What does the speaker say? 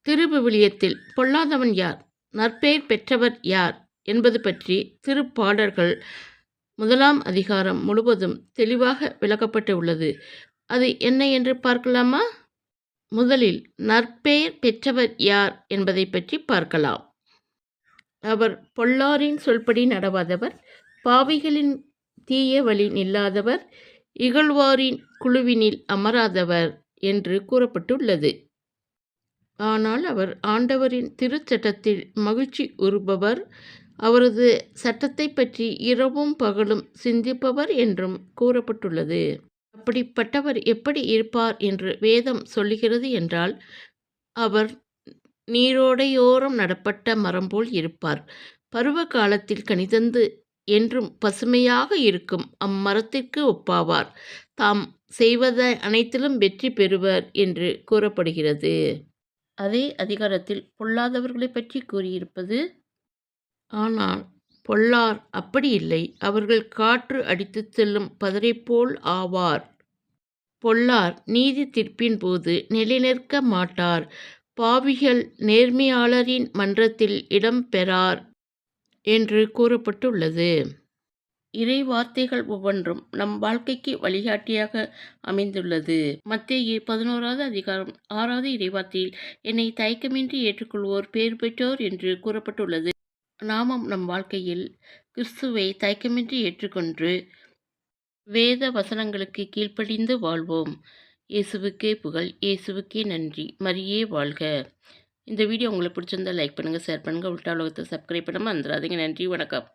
திருவிவிலியத்தில் பொல்லாதவன் யார், நற்பெயர் பெற்றவர் யார் என்பது பற்றி திருப்பாடல்கள் 1 அதிகாரம் முழுவதும் தெளிவாக விளக்கப்பட்டு உள்ளது. அது என்ன என்று பார்க்கலாமா? முதலில் நற்பெயர் பெற்றவர் யார் என்பதை பற்றி பார்க்கலாம். அவர் பொல்லாரின் சொல்படி நடவாதவர், பாவிகளின் தீய வழி நில்லாதவர், இகழ்வாரின் குழுவினில் அமராதவர் என்று கூறப்பட்டுள்ளது. ஆனால் அவர் ஆண்டவரின் திருச்சட்டத்தில் மகிழ்ச்சி உறுபவர், அவரது சட்டத்தை பற்றி இரவும் பகலும் சிந்திப்பவர் என்றும் கூறப்பட்டுள்ளது. அப்படிப்பட்டவர் எப்படி இருப்பார் என்று வேதம் சொல்லுகிறது என்றால், அவர் நீரோடையோரம் நடப்பட்ட மரம் போல் இருப்பார். பருவ காலத்தில் கனிதந்து என்றும் பசுமையாக இருக்கும் அம்மரத்திற்கு ஒப்பாவார். தாம் செய்வதை அனைத்திலும் வெற்றி பெறுவர் என்று கூறப்படுகிறது. அதே அதிகாரத்தில் பொல்லாதவர்களை பற்றி கூறியிருப்பது, ஆனால் பொல்லார் அப்படி இல்லை, அவர்கள் காற்று அடித்துச் செல்லும் பதரை போல் ஆவார். பொல்லார் நீதி தீர்ப்பின் போது நிலைநிற்க மாட்டார், பாவிகள் நேர்மையாளரின் மன்றத்தில் இடம் பெறார் என்று கூறப்பட்டுள்ளது. இறை வார்த்தைகள் ஒவ்வொன்றும் நம் வாழ்க்கைக்கு வழிகாட்டியாக அமைந்துள்ளது. மத்தேயு 11 அதிகாரம் 6 இறைவார்த்தையில், என்னை தயக்கமின்றி ஏற்றுக்கொள்வோர் பேறு பெற்றோர் என்று கூறப்பட்டுள்ளது. நாமும் நம் வாழ்க்கையில் கிறிஸ்துவை தயக்கமின்றி ஏற்றுக்கொண்டு வேத வசனங்களுக்கு கீழ்ப்படிந்து வாழ்வோம். இயேசுவுக்கே புகழ், இயேசுவுக்கே நன்றி, மரியே வாழ்க. இந்த வீடியோ உங்களுக்கு பிடிச்சிருந்தா லைக் பண்ணுங்கள், ஷேர் பண்ணுங்கள், உல்டா உலகத்தை சப்ஸ்கிரைப் பண்ணாமல் வந்துடாதீங்க. நன்றி, வணக்கம்.